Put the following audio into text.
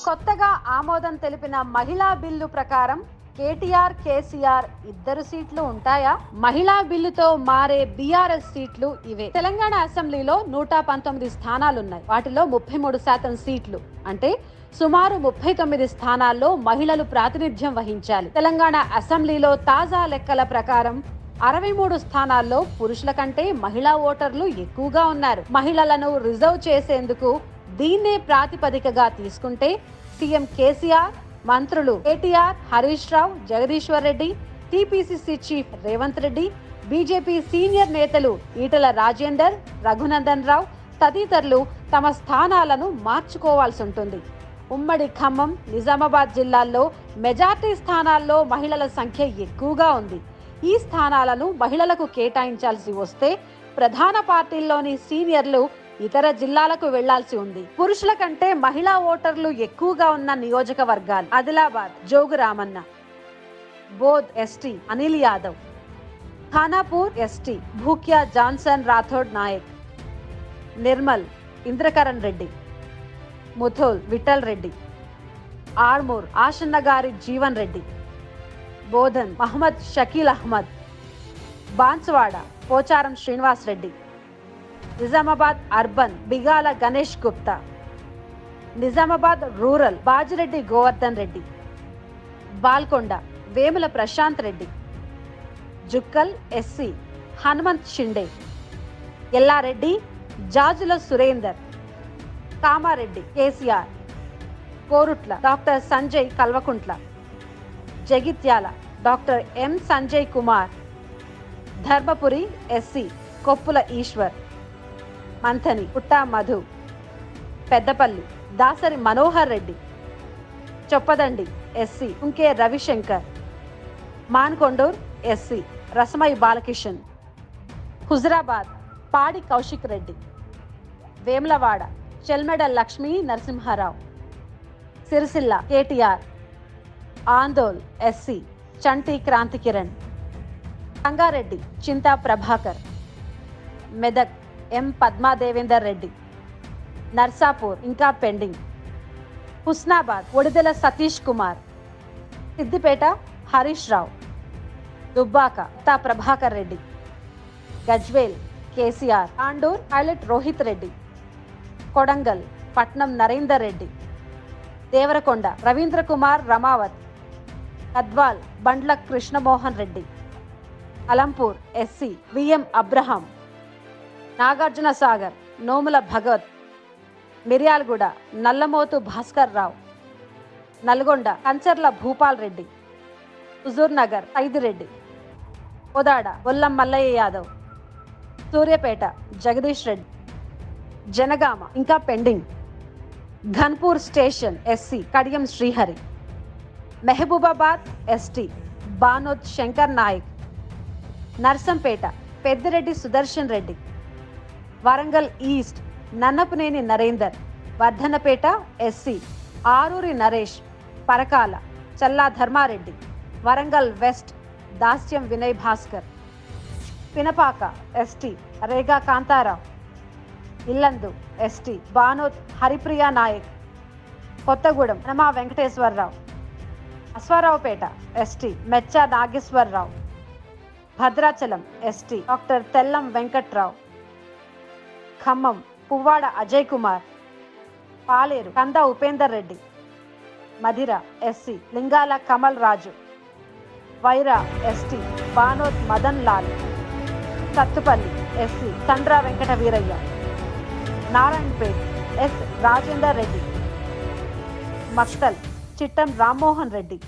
కొత్తగా ఆమోదం తెలిపిన మహిళా బిల్లు ప్రకారం కేటీఆర్, కేసీఆర్ ఇద్దరు సీట్లు ఉంటాయా? మహిళా బిల్లుతో మారే బీఆర్ఎస్ సీట్లు ఇవే. తెలంగాణ అసెంబ్లీలో 119 స్థానాలున్నాయి. వాటిలో 33% సీట్లు అంటే సుమారు 39 స్థానాల్లో మహిళలు ప్రాతినిధ్యం వహించాలి. తెలంగాణ అసెంబ్లీలో తాజా లెక్కల ప్రకారం 63 స్థానాల్లో పురుషుల కంటే మహిళా ఓటర్లు ఎక్కువగా ఉన్నారు. మహిళలను రిజర్వ్ చేసేందుకు దీన్నే ప్రాతిపదికగా తీసుకుంటే సీఎం కేసీఆర్, మంత్రులు KTR, Harish Rao, Jagadishwar Reddy, TPCC chief Revanth Reddy, BJP senior నేతలు ఈటల రాజేందర్, రఘునందన్ రావు తదితరులు తమ స్థానాలను మార్చుకోవాల్సి ఉంటుంది. ఉమ్మడి ఖమ్మం, నిజామాబాద్ జిల్లాల్లో మెజార్టీ స్థానాల్లో మహిళల సంఖ్య ఎక్కువగా ఉంది. ఈ స్థానాలను మహిళలకు కేటాయించాల్సి వస్తే ప్రధాన పార్టీల్లోని సీనియర్లు ఇతర జిల్లాలకు వెళ్లాల్సి ఉంది. పురుషుల కంటే మహిళా ఓటర్లు ఎక్కువగా ఉన్న నియోజకవర్గాలు Adilabad Jogu Ramanna, Bodh ST Anil Yadav, Khanapur ST Bhukya Johnson Rathod Naik, Nirmal Indrakaran Reddy, Mudhol Vittal Reddy, Armoor Ashannagari Jeevan Reddy, Bodhan Mohammed Shakeel Ahmed, Banswada Pocharam Srinivas Reddy, Nizamabad urban Bigala Ganesh Gupta, Nizamabad rural Bajireddy Govardhan Reddy, Balkonda Vemula Prashanth Reddy, Jukkal SC Hanumanth Shinde, Yellareddy Jajula Surender, Kamareddy KCR, Korutla doctor Sanjay Kalvakuntla, Jagtial doctor M Sanjay Kumar, Dharmapuri SC Koppula Eshwar, Manthani పుట్టా మధు, పెద్దపల్లి దాసరి మనోహర్ రెడ్డి, చొప్పదండి ఎస్సీ ఉంకే రవిశంకర్, మాన్కొండూర్ ఎస్సీ రసమై బాలకిషన్, హుజరాబాద్ పాడి కౌశిక్ రెడ్డి, వేములవాడ చెల్మెడ లక్ష్మీ నరసింహారావు, సిరిసిల్ల కేటీఆర్, ఆందోల్ ఎస్సీ చంటి క్రాంతి కిరణ్, రంగారెడ్డి చింతా ప్రభాకర్, మెదక్ ఎం పద్మా దేవేందర్ రెడ్డి, నర్సాపూర్ ఇంకా పెండింగ్, హుస్నాబాద్ ఒడిదెల సతీష్ కుమార్, సిద్దిపేట హరీష్ రావు, దుబ్బాక తా ప్రభాకర్ రెడ్డి, గజ్వేల్ కేసీఆర్, ఆండూర్ పైలట్ రోహిత్ రెడ్డి, కొడంగల్ పట్నం నరేందర్ రెడ్డి, దేవరకొండ రవీంద్ర కుమార్ రమావత్, గద్వాల్ బండ్ల Krishnamohan Reddy, Alampur SC VM Abraham, Nagarjuna Sagar Nomula Bhagath, Miryalaguda Nallamothu Bhaskar Rao, Nalgonda Kancharla Bhupal Reddy, Huzur Nagar Aidireddy, Kodad Bollam Mallaiah Yadav, Suryapet Jagadish Reddy, Jangaon ఇంకా pending, Ghanpur station SC Kadiyam Srihari, Mahabubabad ST Banoth Shankar Naik, Narsampet Peddireddy Sudarshan Reddy, Warangal east Nannapaneni Narender, Wardhannapet SC Aroori Naresh, Parkal Challa Dharmareddy, Warangal west Dasyam Vinay Bhaskar, Pinapaka ST Rega Kantharao, Yellandu ST Banoth Haripriya Naik, Kothagudem Hanuma Venkateswararao, Aswaraopeta ST Mecha Nageswararao, Bhadrachalam ST doctor Tellam Venkatrao, Khammam Puvvada Ajay Kumar, Paleru Kanda Upender Reddy, Madhira SC Lingala Kamal Raju, Wyra ST Banoth Madan Lal, Sathupalli SC Sandra Venkata Veeraiah, Narayanpet S Rajender Reddy, Makthal Chittem Rammohan Reddy,